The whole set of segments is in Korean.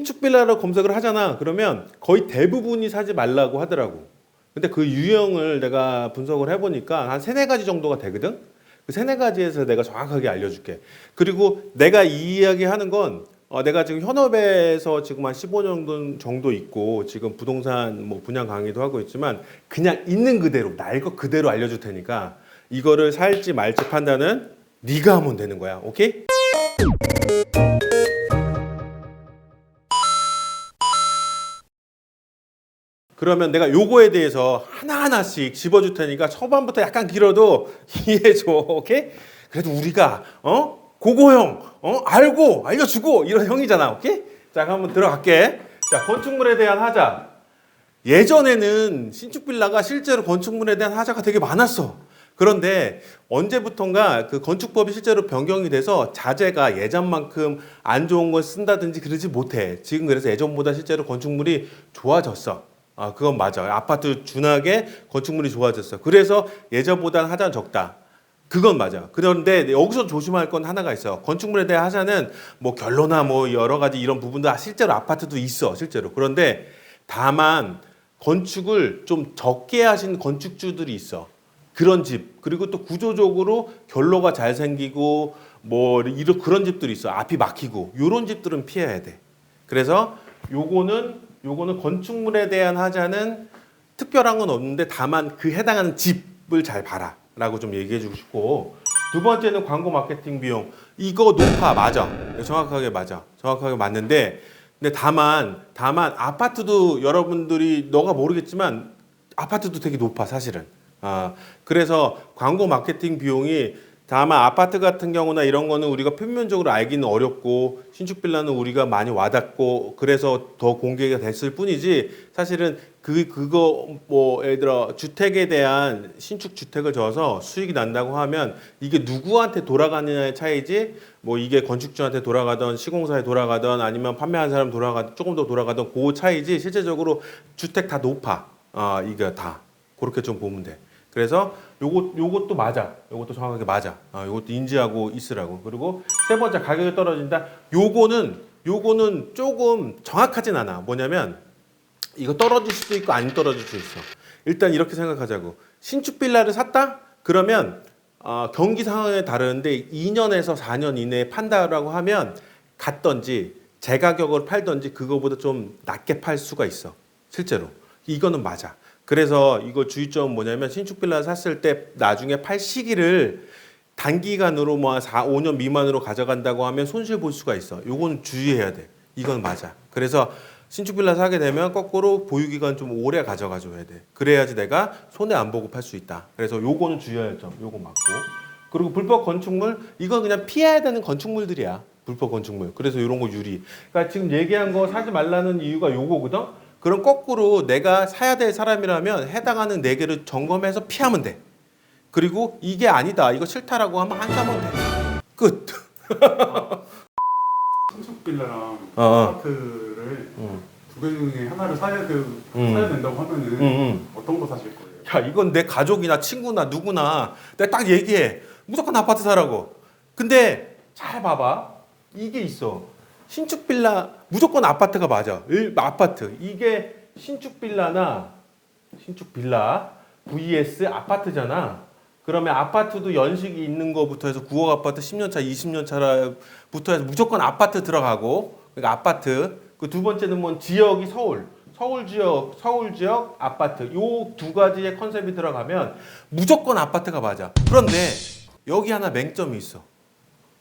신축 빌라로 검색을 하잖아. 그러면 거의 대부분이 사지 말라고 하더라고. 근데 그 유형을 내가 분석을 해보니까 한 세네 가지 정도가 되거든. 그 세네 가지에서 내가 정확하게 알려줄게. 그리고 내가 이 이야기 하는 건 내가 지금 현업에서 지금 한 15년 정도 있고 지금 부동산 뭐 분양 강의도 하고 있지만 그냥 있는 그대로 날 것 그대로 알려줄 테니까 이거를 살지 말지 판단은 네가 하면 되는 거야. 오케이? 그러면 내가 요거에 대해서 하나하나씩 집어줄 테니까 초반부터 약간 길어도 이해해줘. 오케이? 그래도 우리가 고고형 알고 알려주고 이런 형이잖아. 오케이? 자, 그럼 한번 들어갈게. 자, 건축물에 대한 하자. 예전에는 신축 빌라가 실제로 건축물에 대한 하자가 되게 많았어. 그런데 언제부턴가 그 건축법이 실제로 변경이 돼서 자재가 예전만큼 안 좋은 걸 쓴다든지 그러지 못해. 지금 그래서 예전보다 실제로 건축물이 좋아졌어. 그건 맞아. 아파트 준하게 건축물이 좋아졌어. 그래서 예전보다는 하자는 적다. 그건 맞아. 그런데 여기서 조심할 건 하나가 있어. 건축물에 대한 하자는 뭐 결로나 뭐 여러 가지 이런 부분도 실제로 아파트도 있어. 실제로. 그런데 다만 건축을 좀 적게 하신 건축주들이 있어. 그런 집. 그리고 또 구조적으로 결로가 잘 생기고 뭐 이런 그런 집들이 있어. 앞이 막히고. 요런 집들은 피해야 돼. 그래서 요거는 건축물에 대한 하자는 특별한 건 없는데 다만 그 해당하는 집을 잘 봐라 라고 좀 얘기해 주고 싶고, 두 번째는 광고 마케팅 비용. 이거 높아. 맞아. 정확하게 맞아. 정확하게 맞는데 근데 다만 아파트도 여러분들이 너가 모르겠지만 아파트도 되게 높아 사실은. 그래서 광고 마케팅 비용이 다만 아파트 같은 경우나 이런 거는 우리가 표면적으로 알기는 어렵고 신축 빌라는 우리가 많이 와닿고 그래서 더 공개가 됐을 뿐이지 사실은 그거 뭐 예를 들어 주택에 대한 신축 주택을 져서 수익이 난다고 하면 이게 누구한테 돌아가느냐의 차이지 뭐 이게 건축주한테 돌아가던 시공사에 돌아가던 아니면 판매한 사람 돌아가 조금 더 돌아가던 그 차이지 실제적으로 주택 다 높아. 이게 다 그렇게 좀 보면 돼. 그래서 요것도 맞아. 요것도 정확하게 맞아. 요것도 인지하고 있으라고. 그리고 세 번째 가격이 떨어진다. 요거는 조금 정확하진 않아. 뭐냐면 이거 떨어질 수도 있고 안 떨어질 수도 있어. 일단 이렇게 생각하자고. 신축 빌라를 샀다? 그러면 경기 상황에 다르는데 2년에서 4년 이내에 판다라고 하면 갔던지 재가격으로 팔던지 그거보다 좀 낮게 팔 수가 있어. 실제로. 이거는 맞아. 그래서 이거 주의점은 뭐냐면 신축 빌라 샀을 때 나중에 팔 시기를 단기간으로 뭐 5년 미만으로 가져간다고 하면 손실 볼 수가 있어. 요거는 주의해야 돼. 이건 맞아. 그래서 신축 빌라 사게 되면 거꾸로 보유 기간 좀 오래 가져가 줘야 돼. 그래야지 내가 손해 안 보고 팔 수 있다. 그래서 요거는 주의해야 할 점. 요거 맞고. 그리고 불법 건축물 이건 그냥 피해야 되는 건축물들이야. 불법 건축물. 그래서 이런 거 유리. 그러니까 지금 얘기한 거 사지 말라는 이유가 요거거든. 그럼 거꾸로 내가 사야 될 사람이라면 해당하는 4개를 점검해서 피하면 돼. 그리고 이게 아니다. 이거 싫다라고 하면 안 사면 돼. 끝. 신축 빌라랑 아파트를 두 개 중에 하나를 사야 된다고 하면은 어떤 거 사실 거예요? 야, 이건 내 가족이나 친구나 누구나 내가 딱 얘기해. 무조건 아파트 사라고. 근데 잘 봐봐. 이게 있어. 신축 빌라 무조건 아파트가 맞아. 아파트. 이게 신축 빌라 vs 아파트잖아. 그러면 아파트도 연식이 있는 거부터 해서 9억 아파트 10년 차, 20년 차부터 해서 무조건 아파트 들어가고. 그러니까 아파트. 그 두 번째는 뭐 지역이 서울 지역 아파트. 요 두 가지의 컨셉이 들어가면 무조건 아파트가 맞아. 그런데 여기 하나 맹점이 있어.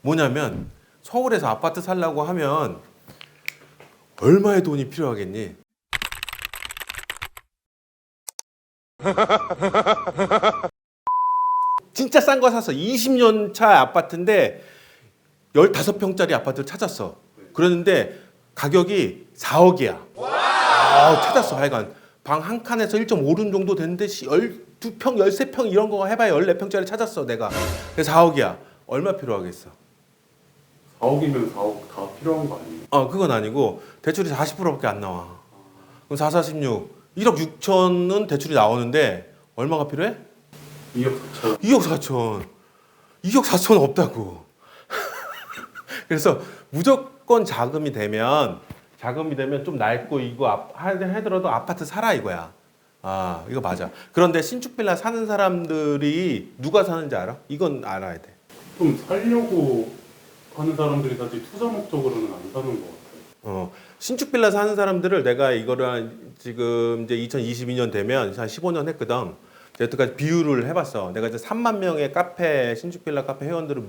뭐냐면 서울에서 아파트 살려고 하면 얼마의 돈이 필요하겠니? 진짜 싼 거 샀어. 20년 차 아파트인데 15평짜리 아파트를 찾았어. 그랬는데 가격이 4억이야. 찾았어. 하여간 방 한 칸에서 1.5룸 정도 되는데 12평, 13평 이런 거 해봐야 14평짜리 찾았어 내가. 그래서 4억이야. 얼마 필요하겠어? 4억이면 4억 다 필요한 거 아니에요? 그건 아니고 대출이 40%밖에 안 나와. 그럼 4, 4, 16. 1억 6천은 대출이 나오는데 얼마가 필요해? 2억 4천. 2억 4천. 2억 4천 없다고. 그래서 무조건 자금이 되면 자금이 되면 좀 낡고 이거 하더라도 아파트 사라 이거야. 아, 이거 맞아. 그런데 신축 빌라 사는 사람들이 누가 사는지 알아? 이건 알아야 돼. 좀 살려고 하는 사람들이 사실 투자 목적으로는 안 사는 것 같아요. 신축 빌라 사는 사람들을 내가 이거를 지금 이제 2022년 되면 한 15년 했거든. 여태까지 비율을 해봤어. 내가 이제 3만 명의 신축 빌라 카페 회원들을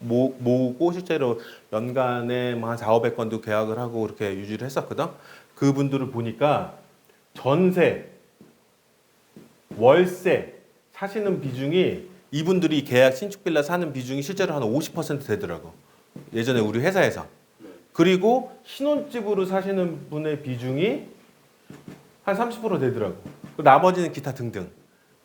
모으고 실제로 연간에 뭐 한 4,500건도 계약을 하고 그렇게 유지를 했었거든. 그분들을 보니까 전세, 월세 사시는 비중이 이분들이 계약 신축 빌라 사는 비중이 실제로 한 50% 되더라고. 예전에 우리 회사에서. 그리고 신혼집으로 사시는 분의 비중이 한 30% 되더라고. 나머지는 기타 등등.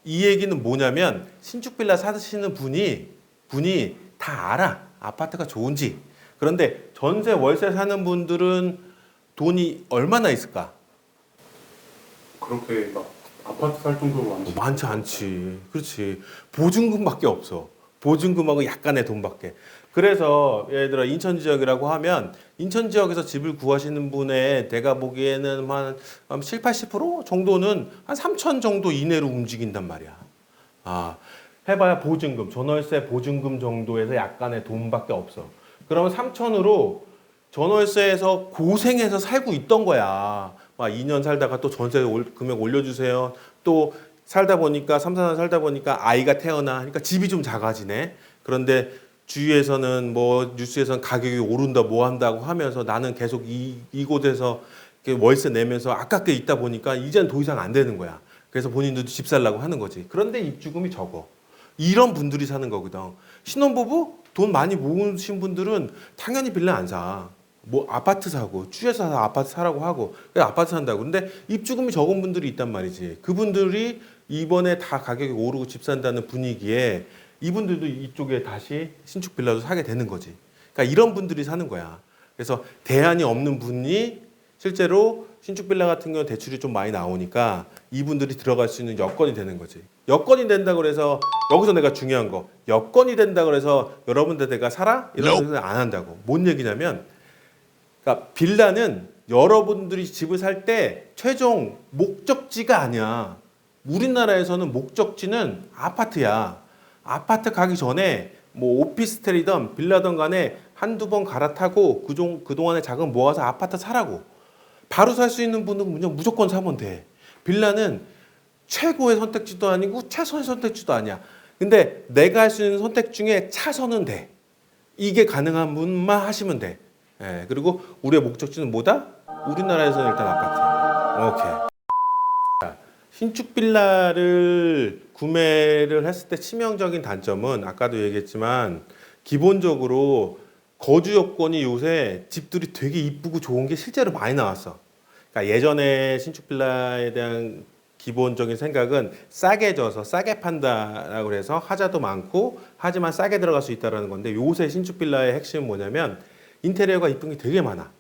이 얘기는 뭐냐면 신축 빌라 사시는 분이 다 알아. 아파트가 좋은지. 그런데 전세 월세 사는 분들은 돈이 얼마나 있을까? 그렇게 막 아파트 살 정도로 많지 않지. 그렇지. 보증금밖에 없어. 보증금하고 약간의 돈밖에. 그래서 예를 들어 인천 지역이라고 하면 인천 지역에서 집을 구하시는 분의 내가 보기에는 한 7, 80% 정도는 한 3천 정도 이내로 움직인단 말이야. 아, 해봐야 보증금, 전월세 보증금 정도에서 약간의 돈밖에 없어. 그러면 3천으로 전월세에서 고생해서 살고 있던 거야. 막 2년 살다가 또 전세 금액 올려주세요. 또 살다 보니까 3, 4년 살다 보니까 아이가 태어나. 그러니까 집이 좀 작아지네. 그런데 주위에서는 뭐 뉴스에서는 가격이 오른다 뭐 한다고 하면서 나는 계속 이곳에서 월세 내면서 아깝게 있다 보니까 이제는 더 이상 안 되는 거야. 그래서 본인들도 집 살라고 하는 거지. 그런데 입주금이 적어. 이런 분들이 사는 거거든. 신혼부부 돈 많이 모으신 분들은 당연히 빌라 안 사. 뭐 아파트 사고 주에서 아파트 사라고 하고 아파트 산다고. 근데 입주금이 적은 분들이 있단 말이지. 그분들이 이번에 다 가격이 오르고 집 산다는 분위기에 이분들도 이쪽에 다시 신축 빌라도 사게 되는 거지. 그러니까 이런 분들이 사는 거야. 그래서 대안이 없는 분이 실제로 신축 빌라 같은 경우는 대출이 좀 많이 나오니까 이분들이 들어갈 수 있는 여건이 되는 거지. 여건이 된다고 해서 여기서 내가 중요한 거. 여건이 된다고 해서 여러분들 내가 사라? 이런 데서 안 한다고. 뭔 얘기냐면 그러니까 빌라는 여러분들이 집을 살 때 최종 목적지가 아니야. 우리나라에서는 목적지는 아파트야. 아파트 가기 전에 뭐 오피스텔이든 빌라든 간에 한두 번 갈아타고 그동안에 자금 모아서 아파트 사라고. 바로 살 수 있는 분은 그냥 무조건 사면 돼. 빌라는 최고의 선택지도 아니고 최선의 선택지도 아니야. 근데 내가 할 수 있는 선택 중에 차선은 돼. 이게 가능한 분만 하시면 돼. 예, 그리고 우리의 목적지는 뭐다? 우리나라에서는 일단 아파트. 오케이. 신축 빌라를 구매를 했을 때 치명적인 단점은 아까도 얘기했지만 기본적으로 거주 여건이 요새 집들이 되게 이쁘고 좋은 게 실제로 많이 나왔어. 그러니까 예전에 신축 빌라에 대한 기본적인 생각은 싸게 져서 싸게 판다라고 해서 하자도 많고 하지만 싸게 들어갈 수 있다라는 건데 요새 신축 빌라의 핵심은 뭐냐면 인테리어가 이쁜 게 되게 많아.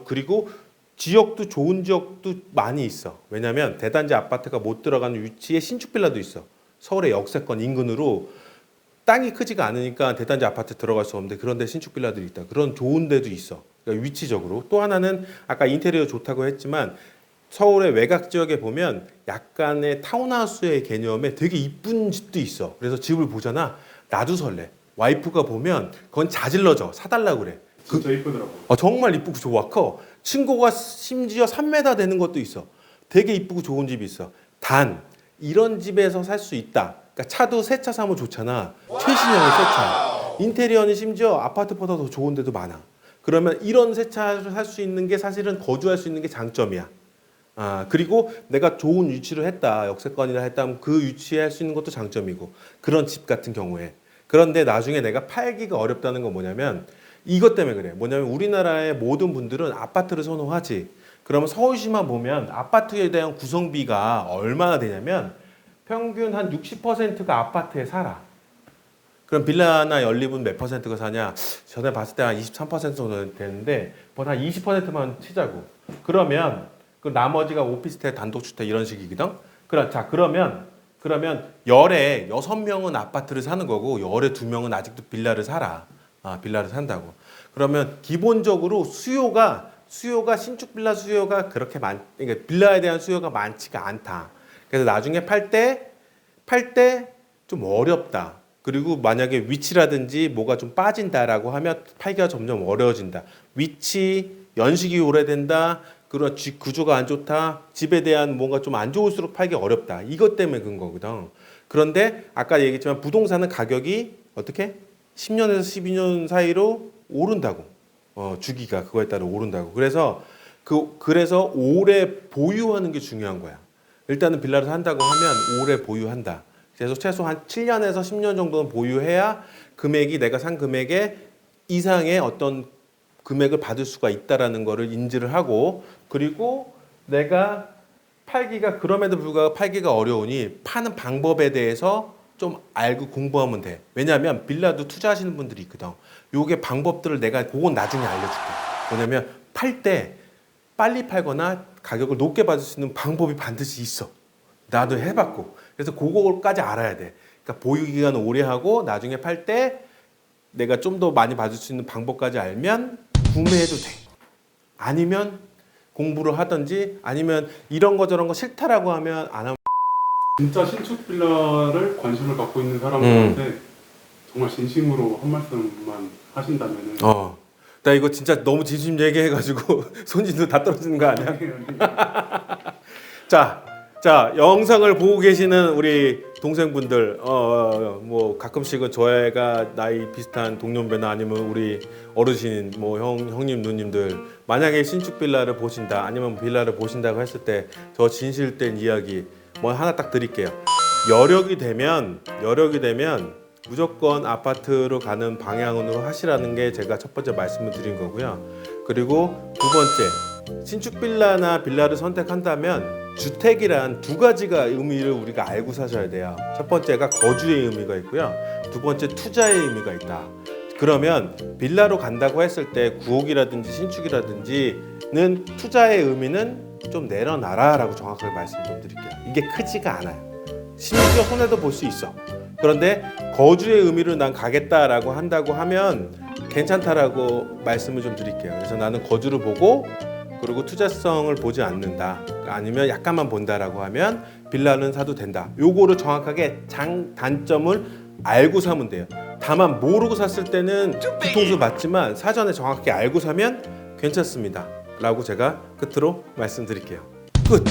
그리고 지역도 좋은 지역도 많이 있어. 왜냐하면 대단지 아파트가 못 들어가는 위치에 신축 빌라도 있어. 서울의 역세권 인근으로 땅이 크지가 않으니까 대단지 아파트 들어갈 수 없는데 그런데 신축 빌라들이 있다. 그런 좋은 데도 있어. 그러니까 위치적으로. 또 하나는 아까 인테리어 좋다고 했지만 서울의 외곽 지역에 보면 약간의 타운하우스의 개념에 되게 이쁜 집도 있어. 그래서 집을 보잖아. 나도 설레. 와이프가 보면 그건 자질러져. 사달라고 그래. 진짜 이쁘더라고. 정말 이쁘고 좋아. 커. 층고가 심지어 3m 되는 것도 있어. 되게 이쁘고 좋은 집이 있어. 단 이런 집에서 살 수 있다. 그러니까 차도 새 차 사면 좋잖아. 최신형의 새 차. 인테리어는 심지어 아파트보다 더 좋은 데도 많아. 그러면 이런 새 차를 살 수 있는 게 사실은 거주할 수 있는 게 장점이야. 그리고 내가 좋은 위치를 했다. 역세권이라 했다면 그 위치에 할 수 있는 것도 장점이고. 그런 집 같은 경우에. 그런데 나중에 내가 팔기가 어렵다는 건 뭐냐면 이것 때문에 그래. 뭐냐면 우리나라의 모든 분들은 아파트를 선호하지. 그러면 서울시만 보면 아파트에 대한 구성비가 얼마나 되냐면 평균 한 60%가 아파트에 살아. 그럼 빌라나 연립은 몇 퍼센트가 사냐? 전에 봤을 때 한 23% 정도 되는데 한 20%만 치자고. 그러면 그 나머지가 오피스텔, 단독주택 이런 식이거든. 그러면 열에 6명은 아파트를 사는 거고 열에 2명은 아직도 빌라를 살아. 빌라를 산다고. 그러면 기본적으로 수요가 수요가 신축 빌라 수요가 그렇게 그러니까 빌라에 대한 수요가 많지가 않다. 그래서 나중에 팔 때 좀 어렵다. 그리고 만약에 위치라든지 뭐가 좀 빠진다라고 하면 팔기가 점점 어려워진다. 위치, 연식이 오래된다. 그런 집 구조가 안 좋다. 집에 대한 뭔가 좀 안 좋을수록 팔기 어렵다. 이것 때문에 그런 거거든. 그런데 아까 얘기했지만 부동산은 가격이 어떻게? 10년에서 12년 사이로 오른다고. 주기가 그거에 따라 오른다고. 그래서 그래서 오래 보유하는 게 중요한 거야. 일단은 빌라를 산다고 하면 오래 보유한다. 그래서 최소 한 7년에서 10년 정도는 보유해야 금액이 내가 산 금액의 이상의 어떤 금액을 받을 수가 있다라는 거를 인지를 하고 그리고 내가 팔기가 그럼에도 불구하고 팔기가 어려우니 파는 방법에 대해서 좀 알고 공부하면 돼. 왜냐하면 빌라도 투자하시는 분들이 있거든. 요게 방법들을 내가 그건 나중에 알려줄게. 뭐냐면 팔 때 빨리 팔거나 가격을 높게 받을 수 있는 방법이 반드시 있어. 나도 해봤고. 그래서 그거까지 알아야 돼. 그러니까 보유 기간을 오래 하고 나중에 팔 때 내가 좀 더 많이 받을 수 있는 방법까지 알면 구매해도 돼. 아니면 공부를 하든지 아니면 이런 거 저런 거 싫다라고 하면 안 하면 진짜 신축 빌라를 관심을 갖고 있는 사람들한테 정말 진심으로 한 말씀만 하신다면은 나 이거 진짜 너무 진심 얘기해가지고 손짓도 다 떨어지는 거 아니야? 자, 영상을 보고 계시는 우리 동생분들, 뭐 가끔씩은 저희가 나이 비슷한 동년배나 아니면 우리 어르신, 뭐 형님, 누님들, 만약에 신축 빌라를 보신다, 아니면 빌라를 보신다고 했을 때 저 진실된 이야기 뭐 하나 딱 드릴게요. 여력이 되면 무조건 아파트로 가는 방향으로 하시라는 게 제가 첫 번째 말씀을 드린 거고요. 그리고 두 번째, 신축 빌라나 빌라를 선택한다면 주택이란 두 가지가 의미를 우리가 알고 사셔야 돼요. 첫 번째가 거주의 의미가 있고요. 두 번째 투자의 의미가 있다. 그러면 빌라로 간다고 했을 때 구옥이라든지 신축이라든지는 투자의 의미는 좀 내려놔라라고 정확하게 말씀 좀 드릴게요. 이게 크지가 않아요. 심지어 손해도 볼 수 있어. 그런데 거주의 의미로 난 가겠다라고 한다고 하면 괜찮다라고 말씀을 좀 드릴게요. 그래서 나는 거주를 보고 그리고 투자성을 보지 않는다. 아니면 약간만 본다라고 하면 빌라는 사도 된다. 요거를 정확하게 단점을 알고 사면 돼요. 다만 모르고 샀을 때는 뒤통수 맞지만 사전에 정확하게 알고 사면 괜찮습니다. 라고 제가 끝으로 말씀드릴게요. 끝.